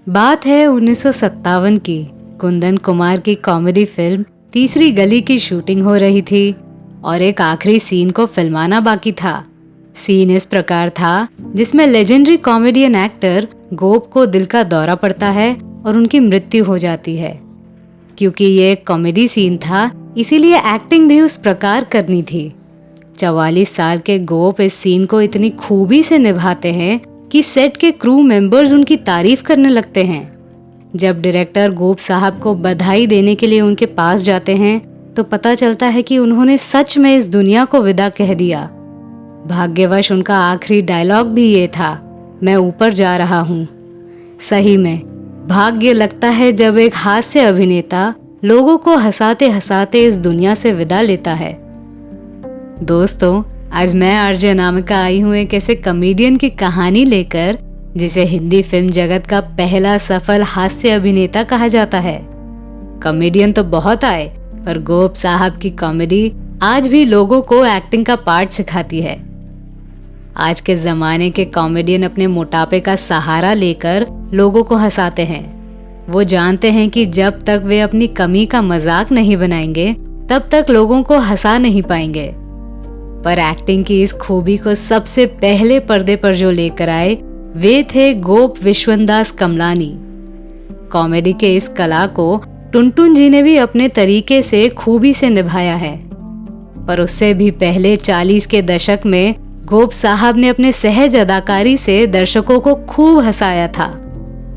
बात है 1957 की। कुंदन कुमार की कॉमेडी फिल्म तीसरी गली की शूटिंग हो रही थी और एक आखिरी सीन को फिल्माना बाकी था। सीन इस प्रकार था जिसमें लेजेंडरी कॉमेडियन एक्टर गोप को दिल का दौरा पड़ता है और उनकी मृत्यु हो जाती है। क्योंकि ये एक कॉमेडी सीन था, इसीलिए एक्टिंग भी उस प्रकार करनी थी। 44 साल के गोप इस सीन को इतनी खूबी से निभाते हैं कि सेट के क्रू मेंबर्स उनकी तारीफ करने लगते हैं। जब डायरेक्टर गोप साहब को बधाई देने के लिए उनके पास जाते हैं तो पता चलता है कि उन्होंने सच में इस दुनिया को विदा कह दिया। भाग्यवश उनका आखिरी डायलॉग भी ये था, मैं ऊपर जा रहा हूँ। सही में भाग्य लगता है जब एक हास्य अभिनेता लोगों को हंसाते हंसाते इस दुनिया से विदा लेता है। दोस्तों, आज मैं आरजे अनामिका आई हूँ एक ऐसे कॉमेडियन की कहानी लेकर जिसे हिंदी फिल्म जगत का पहला सफल हास्य अभिनेता कहा जाता है। कॉमेडियन तो बहुत आए, पर गोप साहब की कॉमेडी आज भी लोगों को एक्टिंग का पार्ट सिखाती है। आज के जमाने के कॉमेडियन अपने मोटापे का सहारा लेकर लोगों को हंसाते हैं। वो जानते हैं कि जब तक वे अपनी कमी का मजाक नहीं बनाएंगे तब तक लोगों को हंसा नहीं पाएंगे। पर एक्टिंग की इस खूबी को सबसे पहले पर्दे पर जो लेकर आए वे थे गोप विश्वनदास कमलानी। कॉमेडी के इस कला को टुनटुन जी ने भी अपने तरीके से खूबी से निभाया है। पर उससे भी पहले 40 के दशक में गोप साहब ने अपने सहज अदाकारी से दर्शकों को खूब हंसाया था।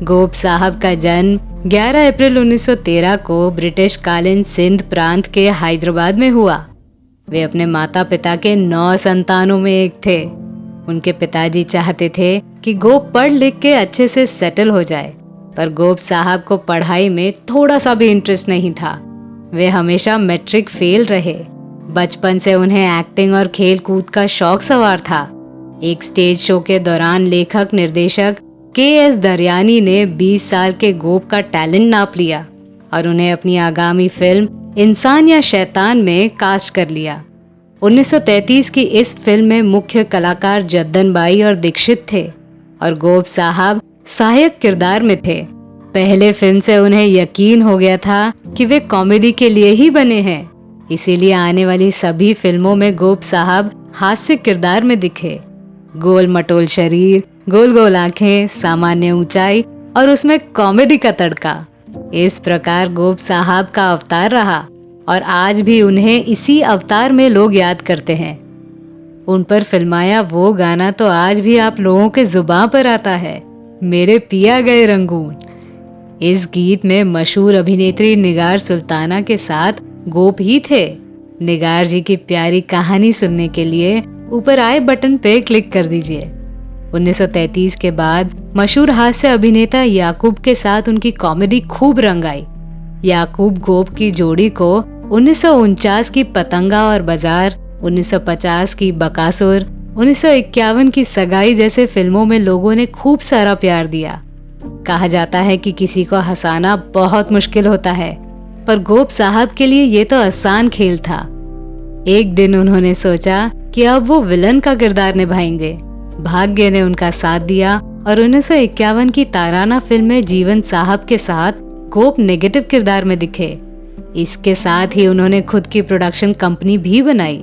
गोप साहब का जन्म 11 अप्रैल 1913 को ब्रिटिश कालीन सिंध प्रांत के हैदराबाद में हुआ। वे अपने माता पिता के 9 संतानों में एक थे। उनके पिताजी चाहते थे कि गोप पढ़ लिख के अच्छे से सेटल हो जाए, पर गोप साहब को पढ़ाई में थोड़ा सा भी इंटरेस्ट नहीं था। वे हमेशा मैट्रिक फेल रहे। बचपन से उन्हें एक्टिंग और खेल कूद का शौक सवार था। एक स्टेज शो के दौरान लेखक निर्देशक के.एस. दरयानी ने 20 साल के गोप का टैलेंट नाप लिया और उन्हें अपनी आगामी फिल्म इंसान या शैतान में कास्ट कर लिया। 1933 की इस फिल्म में मुख्य कलाकार जद्दन बाई और दीक्षित थे और गोप साहब सहायक किरदार में थे। पहले फिल्म से उन्हें यकीन हो गया था कि वे कॉमेडी के लिए ही बने हैं, इसीलिए आने वाली सभी फिल्मों में गोप साहब हास्य किरदार में दिखे। गोल मटोल शरीर, गोल गोल आंखें, सामान्य ऊंचाई और उसमें कॉमेडी का तड़का, इस प्रकार गोप साहब का अवतार रहा और आज भी उन्हें इसी अवतार में लोग याद करते हैं। उन पर फिल्माया वो गाना तो आज भी आप लोगों के जुबान पर आता है, मेरे पिया गए रंगून। इस गीत में मशहूर अभिनेत्री निगार सुल्ताना के साथ गोप ही थे। निगार जी की प्यारी कहानी सुनने के लिए ऊपर आए बटन पे क्लिक कर दीजिए। 1933 के बाद मशहूर हास्य अभिनेता याकूब के साथ उनकी कॉमेडी खूब रंग आई। याकूब गोप की जोड़ी को 1949 की पतंगा और बाजार, 1950 की बकासुर, 1951 की सगाई जैसे फिल्मों में लोगों ने खूब सारा प्यार दिया। कहा जाता है कि किसी को हंसाना बहुत मुश्किल होता है, पर गोप साहब के लिए ये तो आसान खेल था। एक दिन उन्होंने सोचा कि अब वो विलन का किरदार निभाएंगे। भाग्य ने उनका साथ दिया और 1951 की ताराना फिल्म में जीवन साहब के साथ गोप नेगेटिव किरदार में दिखे। इसके साथ ही उन्होंने खुद की प्रोडक्शन कंपनी भी बनाई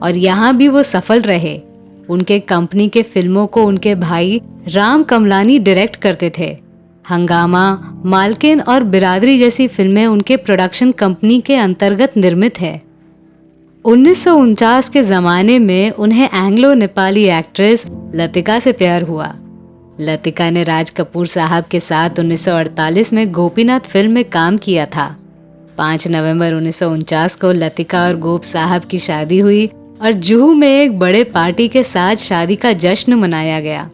और यहाँ भी वो सफल रहे। उनके कंपनी के फिल्मों को उनके भाई राम कमलानी डायरेक्ट करते थे। हंगामा, मालकिन और बिरादरी जैसी फिल्में उनके प्रोडक्शन कंपनी के अंतर्गत निर्मित है। 1949 के जमाने में उन्हें एंग्लो नेपाली एक्ट्रेस लतिका से प्यार हुआ। लतिका ने राज कपूर साहब के साथ 1948 में गोपीनाथ फिल्म में काम किया था। 5 नवंबर 1949 को लतिका और गोप साहब की शादी हुई और जुहू में एक बड़े पार्टी के साथ शादी का जश्न मनाया गया।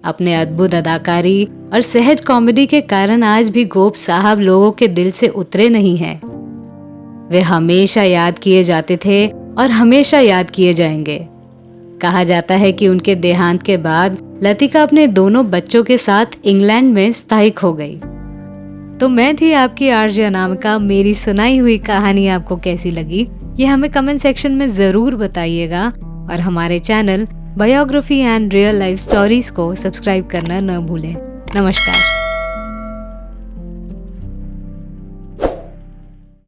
अपने अद्भुत अदाकारी और सहज कॉमेडी के कारण आज भी गोप साहब लोगों के दिल से उतरे नहीं हैं। वे हमेशा याद किए जाते थे और हमेशा याद किए जाएंगे। कहा जाता है कि उनके देहांत के बाद लतिका अपने दोनों बच्चों के साथ इंग्लैंड में स्थायिक हो गई। तो मैं थी आपकी आरजे अनामिका। मेरी सुनाई हुई कहानी आपको कैसी लगी ये हमें कमेंट सेक्शन में जरूर बताइएगा और हमारे channel biography and real life stories को सब्सक्राइब करना न भूलें। नमस्कार।